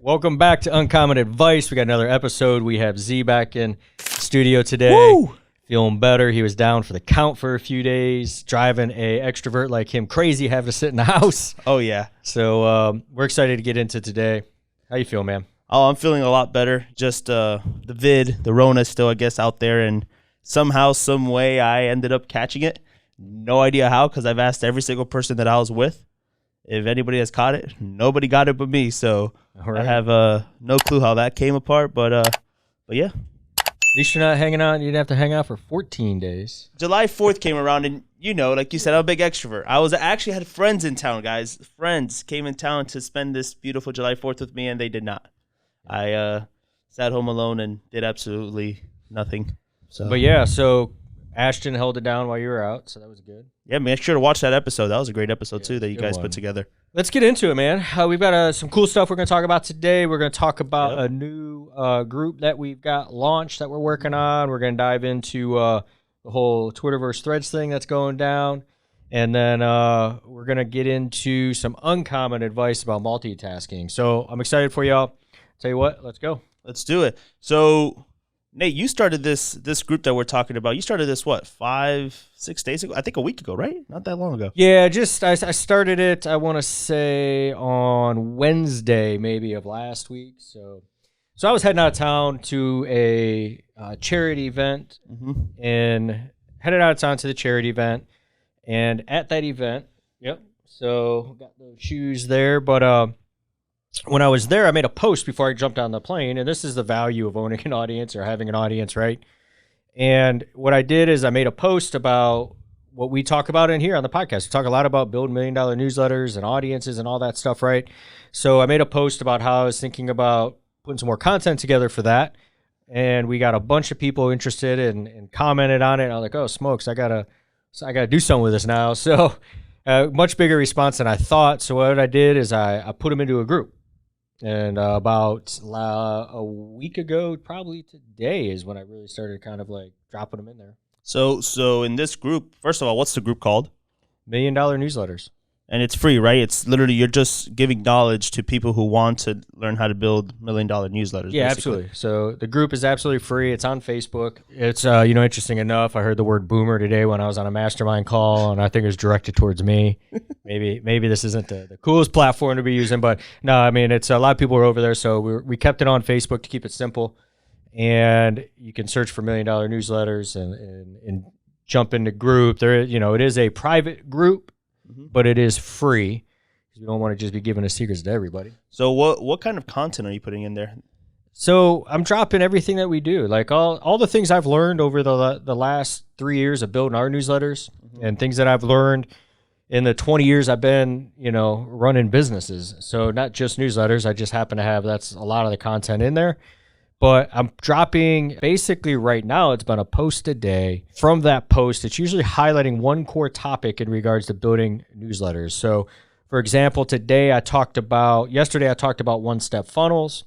Welcome back to Uncommon Advice. We got another episode. We have Z back in studio today. Woo! Feeling better. He was down for the count for a few days, driving a extrovert like him crazy, having to sit in the house. Oh, yeah. So we're excited to get into today. How you feel, man? Oh, I'm feeling a lot better. Just the Rona is still, I guess, out there. And somehow, some way, I ended up catching it. No idea how, because I've asked every single person that I was with if anybody has caught it. Nobody got it but me. So I have no clue how that came apart. But yeah. At least you're not hanging out. You didn't have to hang out for 14 days. July 4th came around, and like you said, I'm a big extrovert. I actually had friends in town, guys. Friends came in town to spend this beautiful July 4th with me, and they did not. I sat home alone and did absolutely nothing. But yeah, so Ashton held it down while you were out, so that was good. Yeah, make sure to watch that episode. That was a great episode, too, that you guys put together. Let's get into it, man. We've got some cool stuff we're going to talk about today. We're going to talk about a new group that we've got launched that we're working on. We're going to dive into the whole Twitterverse Threads thing that's going down. And then we're going to get into some uncommon advice about multitasking. So I'm excited for y'all. Tell you what, let's go. Let's do it. So, Nate, you started this group that we're talking about. You started this, 5-6 days ago? I think a week ago, right? Not that long ago. Yeah, I started it, I want to say, on Wednesday maybe of last week. So I was heading out of town to a charity event and headed out of town to the charity event. And at that event, so got those shoes there. But when I was there, I made a post before I jumped on the plane. And this is the value of owning an audience or having an audience, right? And what I did is I made a post about what we talk about in here on the podcast. We talk a lot about building $1 million newsletters and audiences and all that stuff, right? So I made a post about how I was thinking about putting some more content together for that. And we got a bunch of people interested and commented on it. I was like, oh, smokes, I gotta do something with this now. So much bigger response than I thought. So what I did is I put them into a group. And about a week ago, probably today, is when I really started kind of like dropping them in there. So in this group, first of all, what's the group called? $1 Million Newsletters. And it's free, right? It's literally, you're just giving knowledge to people who want to learn how to build $1 million newsletters. Yeah, basically. absolutely. So the group is absolutely free. It's on Facebook. It's, interesting enough, I heard the word boomer today when I was on a mastermind call, and I think it was directed towards me. Maybe this isn't the coolest platform to be using, but no, I mean, it's a lot of people are over there. So we kept it on Facebook to keep it simple. And you can search for $1 Million Newsletters and jump into group. There, it is a private group. But it is free because we don't want to just be giving the secrets to everybody. So what kind of content are you putting in there? So I'm dropping everything that we do, like all the things I've learned over the last 3 years of building our newsletters and things that I've learned in the 20 years I've been, running businesses. So not just newsletters. I just happen to have that's a lot of the content in there. But I'm dropping basically right now, it's been a post a day. From that post, it's usually highlighting one core topic in regards to building newsletters. So for example, yesterday I talked about one-step funnels.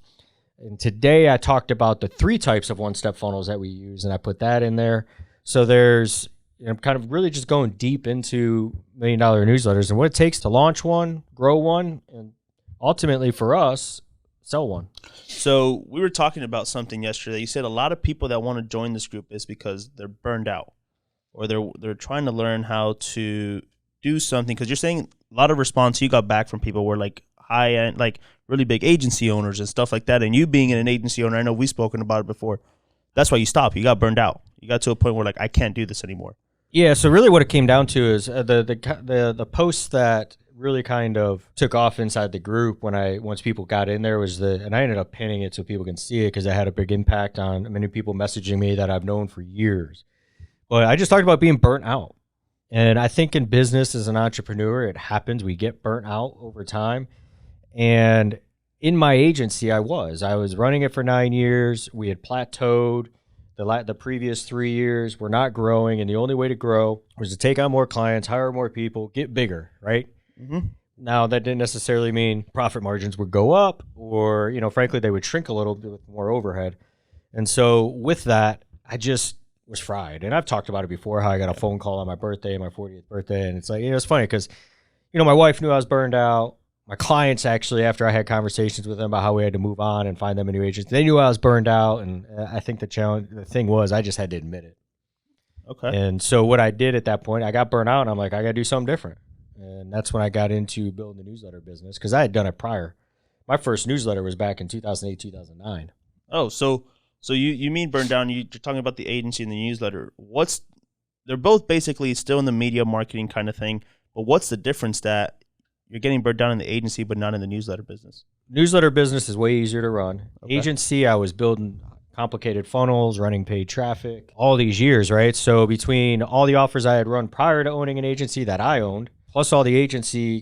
And today I talked about the 3 types of one-step funnels that we use, and I put that in there. So there's, I'm kind of really just going deep into $1 Million Newsletters and what it takes to launch one, grow one, and ultimately for us, sell one. So we were talking about something yesterday. You said a lot of people that want to join this group is because they're burned out or they're trying to learn how to do something. Because you're saying a lot of response you got back from people were like high-end, like really big agency owners and stuff like that. And you being an agency owner, I know we've spoken about it before. That's why you stopped. You got burned out. You got to a point where like, I can't do this anymore. Yeah, so really what it came down to is the posts that really kind of took off inside the group once people got in there and I ended up pinning it so people can see it because it had a big impact on many people messaging me that I've known for years. But I just talked about being burnt out. And I think in business as an entrepreneur, it happens. We get burnt out over time. And in my agency, I was running it for 9 years. We had plateaued. The previous 3 years, we're not growing. And the only way to grow was to take on more clients, hire more people, get bigger, right? Now, that didn't necessarily mean profit margins would go up or, frankly, they would shrink a little bit with more overhead. And so with that, I just was fried. And I've talked about it before, how I got a phone call on my birthday, my 40th birthday. And it's like, it's funny because, my wife knew I was burned out. my clients actually, after I had conversations with them about how we had to move on and find them a new agent, they knew I was burned out, and I think the thing was I just had to admit it. Okay. And so what I did at that point, I got burnt out, and I'm like, I got to do something different. And that's when I got into building the newsletter business, because I had done it prior. My first newsletter was back in 2008, 2009. Oh, so you mean burned down? You're talking about the agency and the newsletter. They're both basically still in the media marketing kind of thing, but what's the difference that you're getting burned down in the agency but not in the newsletter business? Newsletter business is way easier to run. Okay. Agency, I was building complicated funnels, running paid traffic, all these years, right? So between all the offers I had run prior to owning an agency that I owned, plus all the agency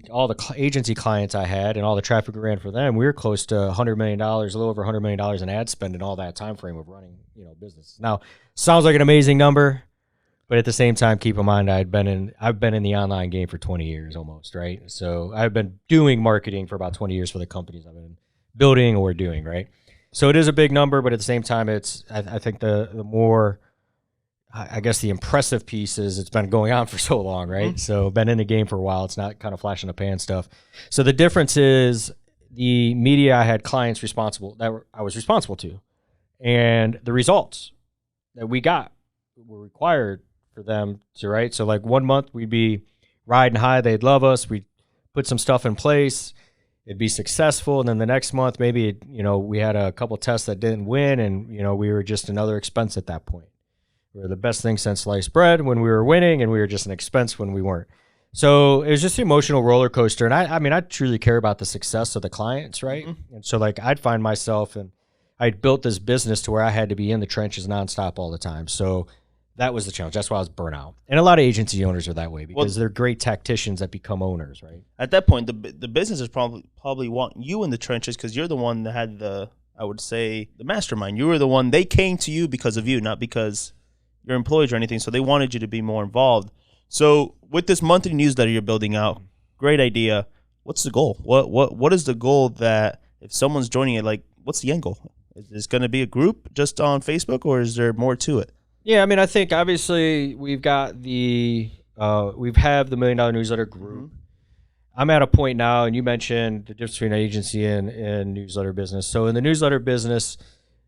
clients I had and all the traffic we ran for them, we were close to $100 million, a little over $100 million in ad spend in all that time frame of running, business. Now, sounds like an amazing number, but at the same time, keep in mind I've been in the online game for 20 years almost, right? So I've been doing marketing for about 20 years for the companies I've been building or doing, right? So it is a big number, but at the same time, I think the more, I guess the impressive piece is it's been going on for so long, right? Mm-hmm. So been in the game for a while. It's not kind of flash in the pan stuff. So the difference is the media I had clients I was responsible to, and the results that we got were required for them to, right? So like 1 month we'd be riding high, they'd love us, we'd put some stuff in place, it'd be successful, and then the next month maybe we had a couple tests that didn't win, and we were just another expense at that point. We were the best thing since sliced bread when we were winning, and we were just an expense when we weren't. So it was just an emotional roller coaster, and I truly care about the success of the clients, right? Mm-hmm. And so like I'd find myself, and I'd built this business to where I had to be in the trenches nonstop all the time. So that was the challenge. That's why I was burnt out. And a lot of agency owners are that way because they're great tacticians that become owners, right? At that point, the businesses probably want you in the trenches because you're the one that had the mastermind. You were the one. They came to you because of you, not because you're employees or anything. So they wanted you to be more involved. So with this monthly newsletter you're building out, great idea. What's the goal? What is the goal that if someone's joining it, like what's the end goal? Is it going to be a group just on Facebook, or is there more to it? Yeah, I think obviously we've got we have the $1 Million Newsletter group. Mm-hmm. I'm at a point now, and you mentioned the difference between agency and newsletter business. So in the newsletter business,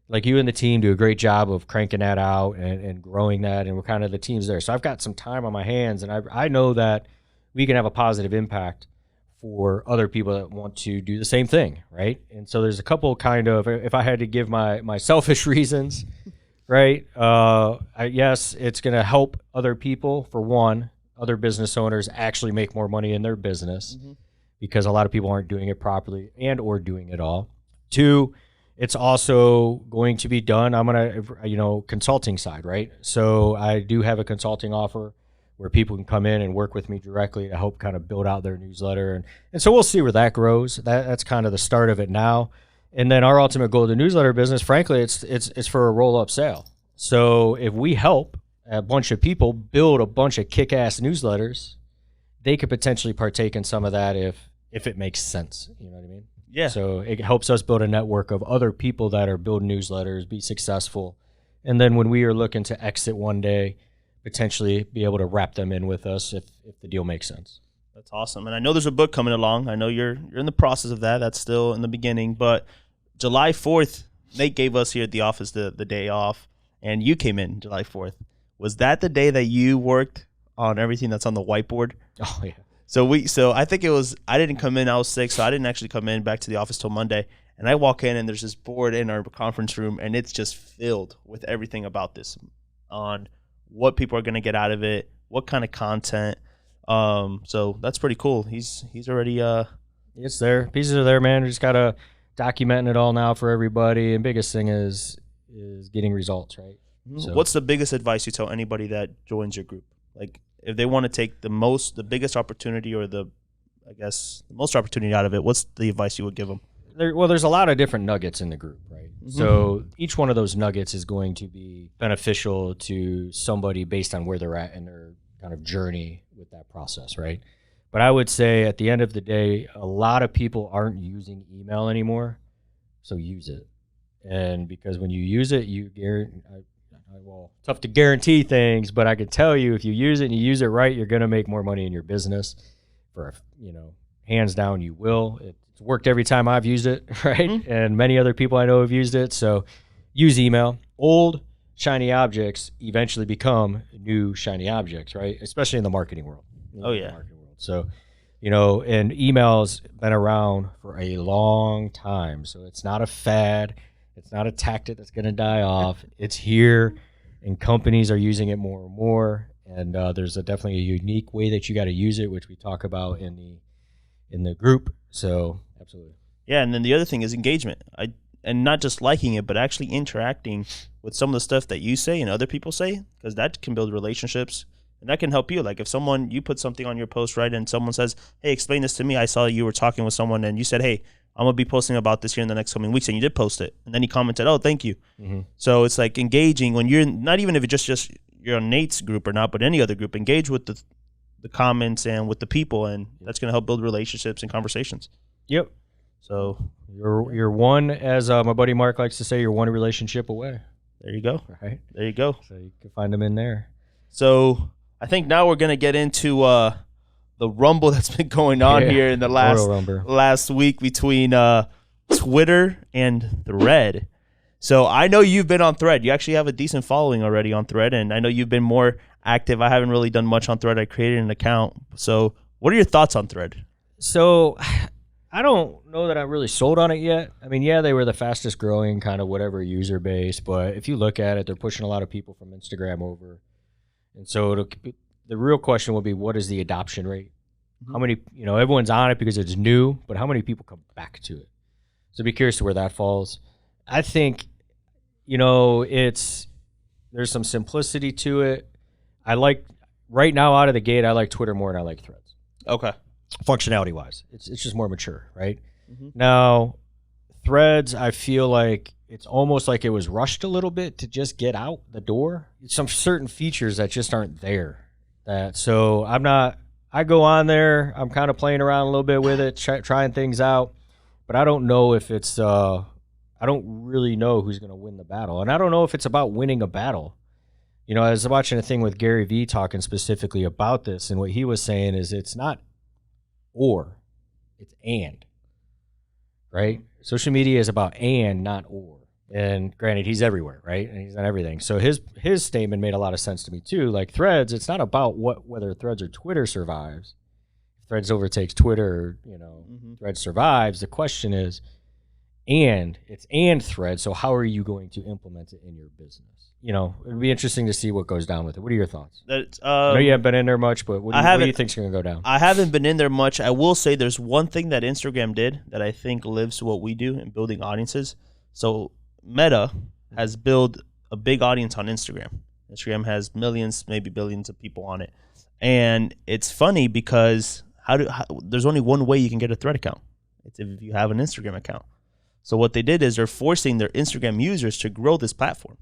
like you and the team do a great job of cranking that out and growing that, and we're kind of the teams there. So I've got some time on my hands, and I know that we can have a positive impact for other people that want to do the same thing, right? And so there's a couple kind of, if I had to give my selfish reasons, right? Yes, it's going to help other people. For one, other business owners actually make more money in their business mm-hmm. because a lot of people aren't doing it properly and or doing it all. Two, it's also going to be done. I'm going to, consulting side, right? So I do have a consulting offer where people can come in and work with me directly to help kind of build out their newsletter. And so we'll see where that grows. That's kind of the start of it now. And then our ultimate goal of the newsletter business, frankly, it's for a roll-up sale. So if we help a bunch of people build a bunch of kick-ass newsletters, they could potentially partake in some of that if it makes sense. You know what I mean? Yeah. So it helps us build a network of other people that are building newsletters, be successful. And then when we are looking to exit one day, potentially be able to wrap them in with us if the deal makes sense. That's awesome. And I know there's a book coming along. I know you're in the process of that. That's still in the beginning. But July 4th, Nate gave us here at the office the day off, and you came in July 4th. Was that the day that you worked on everything that's on the whiteboard? Oh, yeah. So I think it was, I didn't come in, I was sick, so I didn't actually come in back to the office till Monday. And I walk in, and there's this board in our conference room, and it's just filled with everything about this, on what people are going to get out of it, what kind of content. So that's pretty cool. He's already it's there. Pieces are there, man. We just gotta documenting it all now for everybody. And biggest thing is getting results, right? So, what's the biggest advice you tell anybody that joins your group? Like if they want to take the biggest opportunity, or the most opportunity out of it, what's the advice you would give them? There's a lot of different nuggets in the group, right? Mm-hmm. So each one of those nuggets is going to be beneficial to somebody based on where they're at in their kind of journey with that process, right? But I would say at the end of the day, a lot of people aren't using email anymore, so use it. And because when you use it, tough to guarantee things, but I can tell you if you use it and you use it right, you're going to make more money in your business for hands down, you will. It's worked every time I've used it, right? And many other people I know have used it. So use email. Old shiny objects eventually become new shiny objects, right? Especially in the marketing world. Oh, yeah. Marketing world. So, and email's been around for a long time. So it's not a fad. It's not a tactic that's going to die off. It's here, and companies are using it more and more. And there's definitely a unique way that you got to use it, which we talk about in the group. So absolutely. Yeah, and then the other thing is engagement. And not just liking it, but actually interacting with some of the stuff that you say and other people say, because that can build relationships and that can help you. Like if you put something on your post, right, and someone says, hey, explain this to me. I saw you were talking with someone and you said, hey, I'm going to be posting about this here in the next coming weeks. And you did post it. And then he commented, oh, thank you. Mm-hmm. So it's like engaging when you're not even if it's just you're on Nate's group or not, but any other group, engage with the comments and with the people. And that's going to help build relationships and conversations. Yep. So you're one, as my buddy Mark likes to say, you're one relationship away. There you go. Right. There you go. So you can find them in there. So I think now we're gonna get into the rumble that's been going on here in the last week between Twitter and Thread. So I know you've been on Thread. You actually have a decent following already on Thread, and I know you've been more active. I haven't really done much on Thread. I created an account. So what are your thoughts on Thread? So I don't know that I'm really sold on it yet. I mean, yeah, they were the fastest growing kind of whatever user base, but if you look at it, they're pushing a lot of people from Instagram over. And so the real question will be, what is the adoption rate? How many, everyone's on it because it's new, but how many people come back to it? So be curious to where that falls. I think, there's some simplicity to it. Right now out of the gate, I like Twitter more than I like Threads. Okay. Functionality wise, it's just more mature, right? Mm-hmm. Now, Threads, I feel like it's almost like it was rushed a little bit to just get out the door. Some certain features that just aren't there. So I go on there, I'm kind of playing around a little bit with it, trying things out, but I don't know if it's I don't really know who's going to win the battle, and I don't know if it's about winning a battle. I was watching a thing with Gary Vee talking specifically about this, and what he was saying is it's not or, it's and, right? Social media is about and, not or. And granted, he's everywhere, right? And he's on everything. So his statement made a lot of sense to me too. Like Threads, it's not about whether Threads or Twitter survives. If Threads overtakes Twitter, Threads survives. The question is, it's Threads. So how are you going to implement it in your business? It'd be interesting to see what goes down with it. What are your thoughts? I know you haven't been in there much, but what do you think's going to go down? I haven't been in there much. I will say there's one thing that Instagram did that I think lives to what we do in building audiences. So Meta has built a big audience on Instagram. Instagram has millions, maybe billions of people on it. And it's funny because there's only one way you can get a Thread account. It's if you have an Instagram account. So what they did is they're forcing their Instagram users to grow this platform.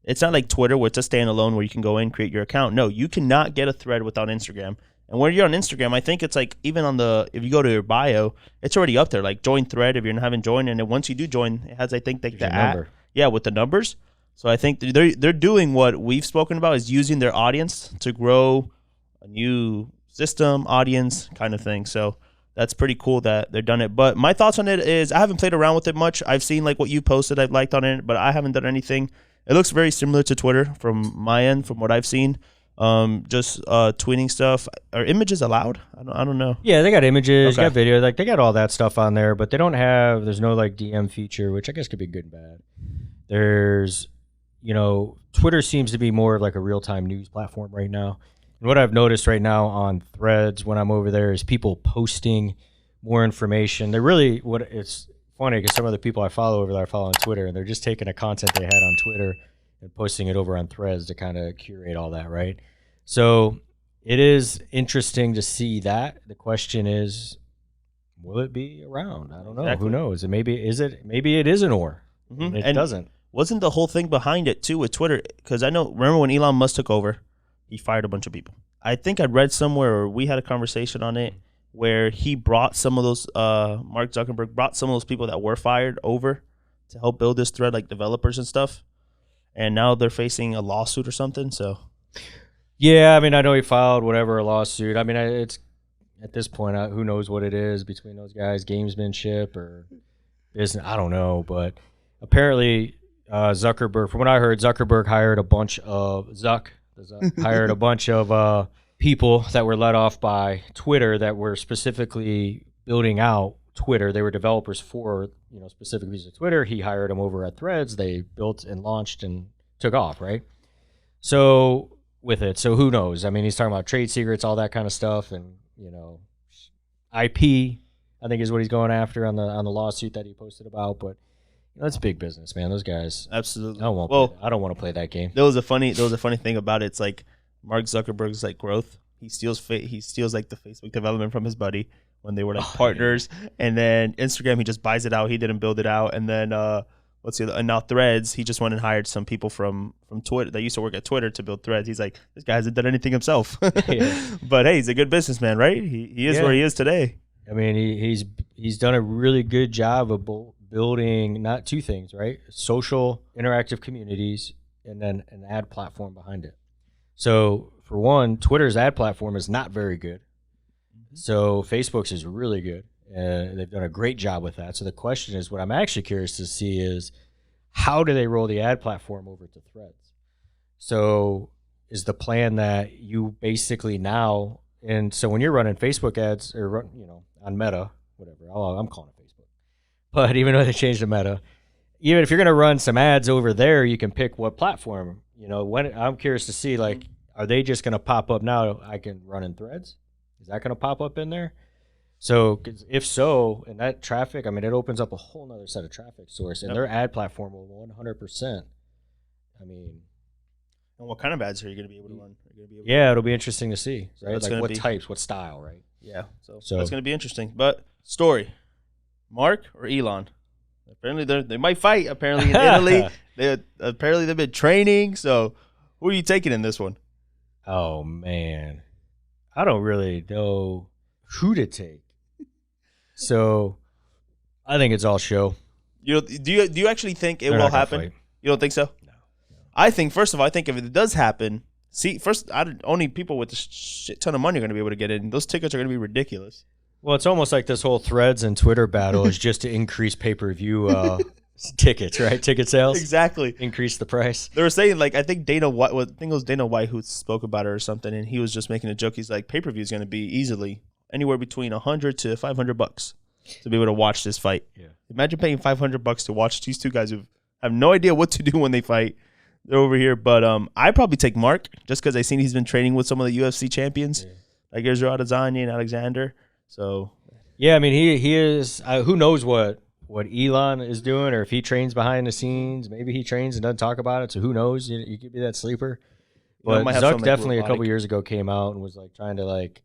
It's not like Twitter where it's a standalone where you can go in, create your account. No, you cannot get a Thread without Instagram. And when you're on Instagram, I think it's like even if you go to your bio, it's already up there. Like join Thread if you haven't joined. And then once you do join, it has, I think, like the app. Yeah, with the numbers. So I think they're doing what we've spoken about, is using their audience to grow a new system, audience kind of thing. So that's pretty cool that they've done it. But my thoughts on it is I haven't played around with it much. I've seen like what you posted, I've liked on it, but I haven't done anything. It looks very similar to Twitter from my end, from what I've seen. Just tweeting stuff. Are images allowed? I don't know. Yeah, they got images, got video, like they got all that stuff on there, but there's no like DM feature, which I guess could be good and bad. There's, Twitter seems to be more of like a real-time news platform right now. And what I've noticed right now on Threads when I'm over there is people posting more information. It's funny because some of the people I follow over there I follow on Twitter, and they're just taking the content they had on Twitter and posting it over on Threads to kind of curate all that, right? So it is interesting to see that. The question is, will it be around? I don't know. Exactly. Who knows? And maybe it is an or. Mm-hmm. It doesn't. Wasn't the whole thing behind it too with Twitter? Because remember when Elon Musk took over, he fired a bunch of people. I think I read somewhere, or we had a conversation on it, where he brought some of those, Mark Zuckerberg brought some of those people that were fired over to help build this Thread, like developers and stuff. And now they're facing a lawsuit or something. So, yeah, I mean, I know he filed a lawsuit. I mean, it's at this point, who knows what it is between those guys, gamesmanship or business. I don't know, but apparently Zuckerberg, from what I heard, Zuckerberg hired a bunch of hired a bunch of people that were let off by Twitter that were specifically building out Twitter. They were developers for specific pieces of Twitter. He hired them over at Threads. They built and launched and took off, right? So with it, so who knows? I mean, he's talking about trade secrets, all that kind of stuff, and IP. I think is what he's going after on the lawsuit that he posted about. But that's big business, man. Those guys. Absolutely. I don't want to play that game. There was a funny thing about it. It's like Mark Zuckerberg's like growth. He steals like the Facebook development from his buddy when they were like partners, and then Instagram he just buys it out. He didn't build it out, and then and now Threads he just went and hired some people from Twitter that used to work at Twitter to build Threads. He's like, this guy hasn't done anything himself. But hey, he's a good businessman, right? He is where he is today. I mean, he's done a really good job of building not two things, right? Social interactive communities and then an ad platform behind it. So for one, Twitter's ad platform is not very good. So Facebook's is really good. They've done a great job with that. So the question is, what I'm actually curious to see is how do they roll the ad platform over to Threads? So is the plan that you basically now, and so when you're running Facebook ads or on Meta, whatever, I'm calling it Facebook, but even though they changed the Meta, even if you're going to run some ads over there, you can pick what platform. When I'm curious to see, like, are they just going to pop up now? I can run in Threads. Is that going to pop up in there? So if so, and that traffic, I mean, it opens up a whole nother set of traffic source, and their ad platform will 100%. I mean, and what kind of ads are you going to be able to run? It'll be interesting to see, right? So like what types, what style, right? Yeah, so that's going to be interesting. But story, Mark or Elon? Apparently they might fight. Apparently in Italy, they've been training. So who are you taking in this one? Oh man, I don't really know who to take. So I think it's all show. Do you actually think it will happen? Fight. You don't think so? No. I think first of all, if it does happen, only people with a shit ton of money are going to be able to get in. Those tickets are going to be ridiculous. Well, it's almost like this whole Threads and Twitter battle is just to increase pay-per-view tickets, right? Ticket sales. Exactly. Increase the price. They were saying, like, I think Dana White who spoke about it or something, and he was just making a joke. He's like, pay-per-view is going to be easily anywhere between $100 to $500 to be able to watch this fight. Yeah. Imagine paying $500 to watch these two guys who have no idea what to do when they fight. They're over here, but I'd probably take Mark just because I seen he's been training with some of the UFC champions, like Israel Adesanya and Alexander. So, yeah, I mean, he is. Who knows what Elon is doing, or if he trains behind the scenes. Maybe he trains and doesn't talk about it. So who knows? You could be that sleeper. But Zuck definitely a couple years ago came out and was like trying to like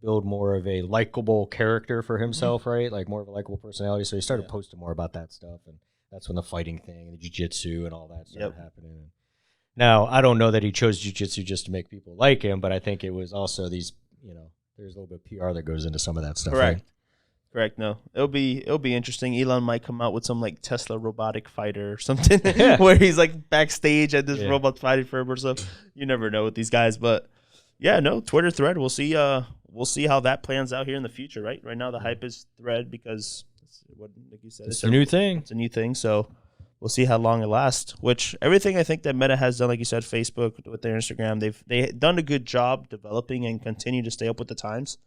build more of a likable character for himself, right? Like more of a likable personality. So he started posting more about that stuff, and that's when the fighting thing, the jiu-jitsu, and all that started happening. Now, I don't know that he chose jiu-jitsu just to make people like him, but I think it was also these, there's a little bit of PR that goes into some of that stuff. Correct. Right? Correct. No, it'll be interesting. Elon might come out with some like Tesla robotic fighter or something where he's like backstage at this robot fighting for him or something. You never know with these guys, but Twitter Thread. We'll see how that plans out here in the future. Right now, the hype is Thread because like you said, it's a new thing. It's a new thing, so we'll see how long it lasts. Which everything I think that Meta has done, like you said, Facebook with their Instagram, they've done a good job developing and continue to stay up with the times.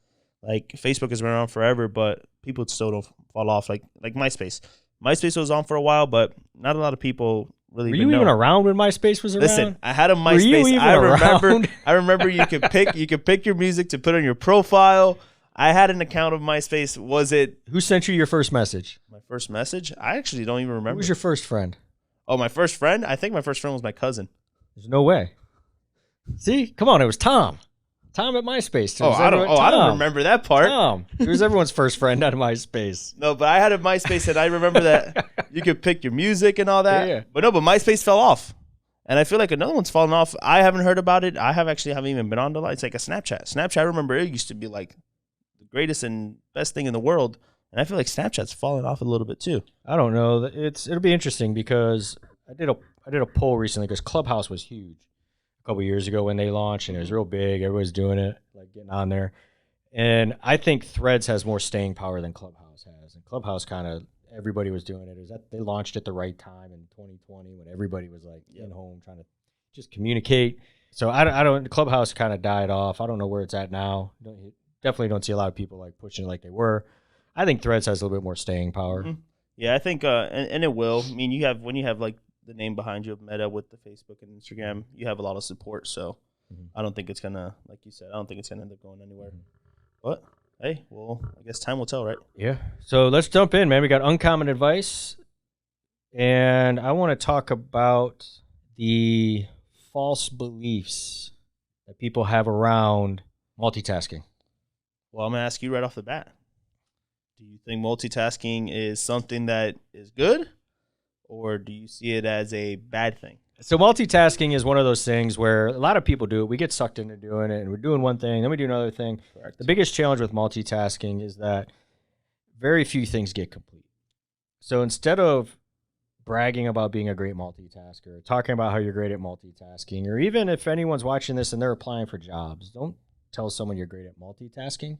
Like Facebook has been around forever, but people still don't fall off. Like MySpace. MySpace was on for a while, but not a lot of people really. Were you even around when MySpace was around? Listen, I had a MySpace. Were you even around? I remember you could pick your music to put on your profile. I had an account of MySpace. Was it? Who sent you your first message? My first message? I actually don't even remember. Who was your first friend? Oh, my first friend? I think my first friend was my cousin. There's no way. See, come on, it was Tom. Tom at MySpace. I don't remember that part. Tom. He was everyone's first friend on MySpace. No, but I had a MySpace, and I remember that you could pick your music and all that. Yeah. But MySpace fell off. And I feel like another one's fallen off. I haven't heard about it. I haven't even been on the line. It's like a Snapchat. Snapchat, I remember it used to be like the greatest and best thing in the world. And I feel like Snapchat's fallen off a little bit too. I don't know. It'll be interesting because I did a poll recently because Clubhouse was huge a couple years ago when they launched, and it was real big. Everybody's doing it, like getting on there. And I think Threads has more staying power than Clubhouse has. And Clubhouse kind of, everybody was doing it. Is that they launched at the right time in 2020 when everybody was like in home trying to just communicate. So I don't Clubhouse kind of died off. I don't know where it's at now. Definitely don't see a lot of people like pushing it like they were. I think Threads has a little bit more staying power. Mm-hmm. Yeah, I think, and it will. I mean, when you have like the name behind you of Meta with the Facebook and Instagram, you have a lot of support. So I don't think it's gonna, like you said, I don't think it's gonna end up going anywhere. But hey, well, I guess time will tell, right? Yeah. So let's jump in, man. We got uncommon advice, and I want to talk about the false beliefs that people have around multitasking. Well, I'm gonna ask you right off the bat. Do you think multitasking is something that is good, or do you see it as a bad thing? So multitasking is one of those things where a lot of people do it. We get sucked into doing it, and we're doing one thing, then we do another thing. Correct. The biggest challenge with multitasking is that very few things get complete. So instead of bragging about being a great multitasker, talking about how you're great at multitasking, or even if anyone's watching this and they're applying for jobs, don't tell someone you're great at multitasking.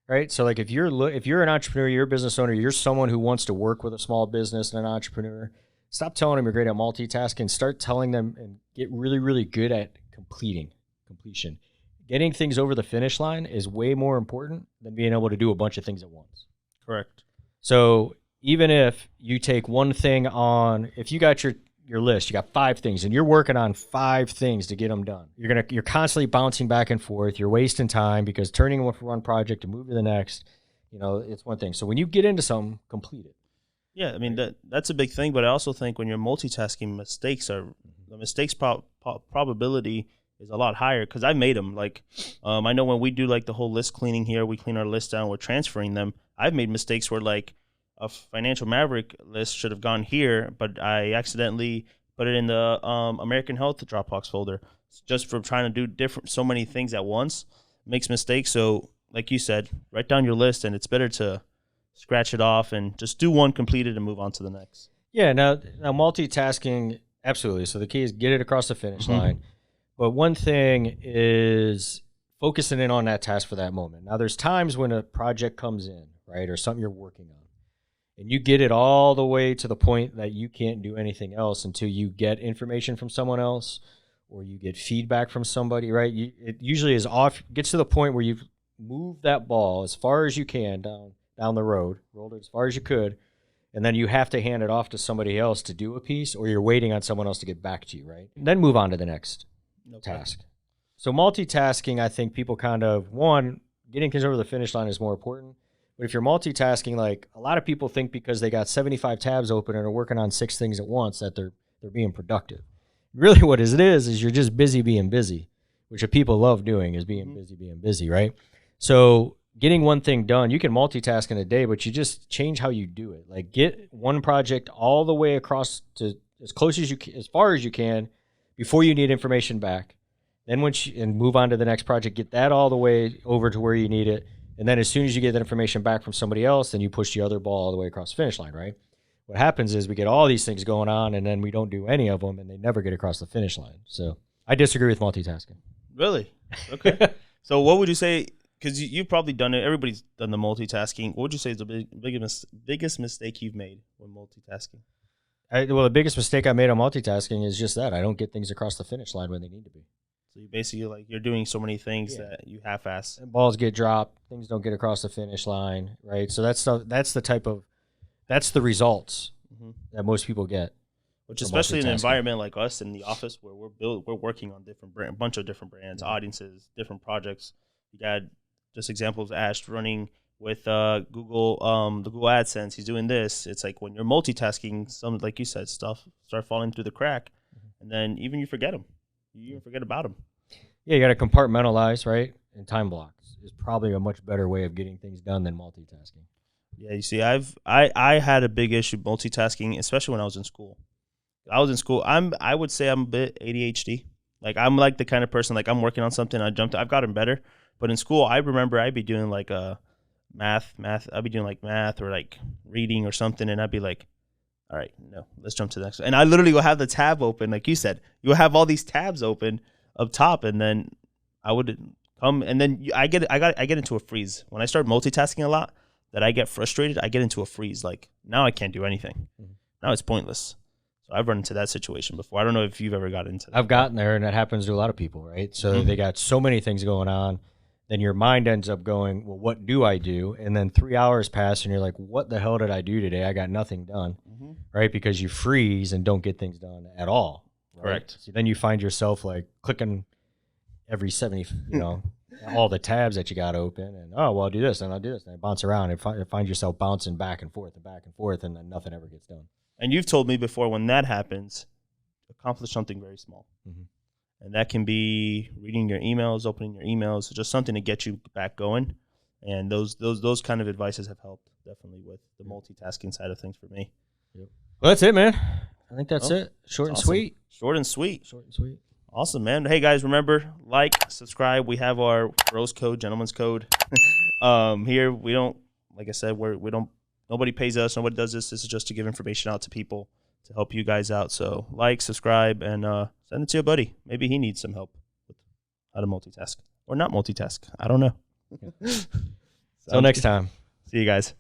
Right. So like if you're an entrepreneur, you're a business owner, you're someone who wants to work with a small business and an entrepreneur, stop telling them you're great at multitasking. Start telling them and get really, really good at completion. Getting things over the finish line is way more important than being able to do a bunch of things at once. Correct. So even if you take one thing on, if you got your list, you got 5 things and you're working on 5 things to get them done. You're constantly bouncing back and forth. You're wasting time because turning one project to move to the next, it's one thing. So when you get into something, complete it. Yeah, I mean that's a big thing, but I also think when you're multitasking, the mistakes probability is a lot higher because I made them. Like I know when we do like the whole list cleaning here, we clean our list down, we're transferring them. I've made mistakes where like a Financial Maverick list should have gone here, but I accidentally put it in the American Health Dropbox folder just for trying to do so many things at once. Makes mistakes. So like you said, write down your list, and it's better to scratch it off and just do one, complete it, and move on to the next. Yeah, now multitasking, absolutely. So the key is get it across the finish line. But one thing is focusing in on that task for that moment. Now there's times when a project comes in, right, or something you're working on, and you get it all the way to the point that you can't do anything else until you get information from someone else or you get feedback from somebody, right? It usually gets to the point where you've moved that ball as far as you can down the road, rolled it as far as you could, and then you have to hand it off to somebody else to do a piece, or you're waiting on someone else to get back to you, right? And then move on to the next task. So multitasking, I think people getting things over the finish line is more important. But if you're multitasking, like a lot of people think because they got 75 tabs open and are working on 6 things at once that they're being productive. Really what it is you're just busy being busy, which what people love doing is being busy, right? So getting one thing done, you can multitask in a day, but you just change how you do it. Like get one project all the way across to as far as you can before you need information back. Then and move on to the next project, get that all the way over to where you need it. And then as soon as you get that information back from somebody else, then you push the other ball all the way across the finish line, right? What happens is we get all these things going on, and then we don't do any of them, and they never get across the finish line. So I disagree with multitasking. Really? Okay. So what would you say, because you've probably done it, everybody's done the multitasking. What would you say is the biggest mistake you've made when multitasking? The biggest mistake I made on multitasking is just that. I don't get things across the finish line when they need to be. So you basically you're doing so many things that you half-ass. Balls get dropped, things don't get across the finish line, right? So that's the results that most people get. Which especially in an environment like us in the office where we're working on a bunch of different brands, audiences, different projects. You got just examples of Ash running with Google, the Google AdSense. He's doing this. It's like when you're multitasking, some, like you said, stuff start falling through the crack, and then even you forget them. You even forget about them. Yeah, you got to compartmentalize, right? And time blocks is probably a much better way of getting things done than multitasking. Yeah, you see, I had a big issue multitasking, especially when I was in school. I would say I'm a bit ADHD. Like I'm like the kind of person like I'm working on something, I've gotten better. But in school, I remember I'd be doing like math. I'd be doing like math or like reading or something, and I'd be like, all right, no, let's jump to the next one. And I literally will have the tab open, like you said. You'll have all these tabs open up top, and then I would come, and then I get into a freeze when I start multitasking a lot. That I get frustrated, I get into a freeze. Like now I can't do anything. Now it's pointless. So I've run into that situation before. I don't know if you've ever got into that. I've gotten there, and that happens to a lot of people, right? So they got so many things going on. Then your mind ends up going, well, what do I do? And then 3 hours pass, and you're like, what the hell did I do today? I got nothing done, right? Because you freeze and don't get things done at all. Right? Correct. So then you find yourself like clicking every 70, all the tabs that you got open, and well, I'll do this and I'll do this, and I bounce around and find yourself bouncing back and forth, and then nothing ever gets done. And you've told me before, when that happens, accomplish something very small, and that can be reading your emails, opening your emails, just something to get you back going. And those kind of advices have helped definitely with the multitasking side of things for me. Well, that's it, man. I think that's it. Short and awesome. sweet. Short and sweet. Short and sweet. Awesome, man. Hey, guys, remember, like, subscribe. We have our bros code, gentleman's code. Here, we don't, like I said, nobody pays us. Nobody does this. This is just to give information out to people to help you guys out. So like, subscribe, and send it to your buddy. Maybe he needs some help with how to multitask or not multitask. I don't know. Till next time. See you guys.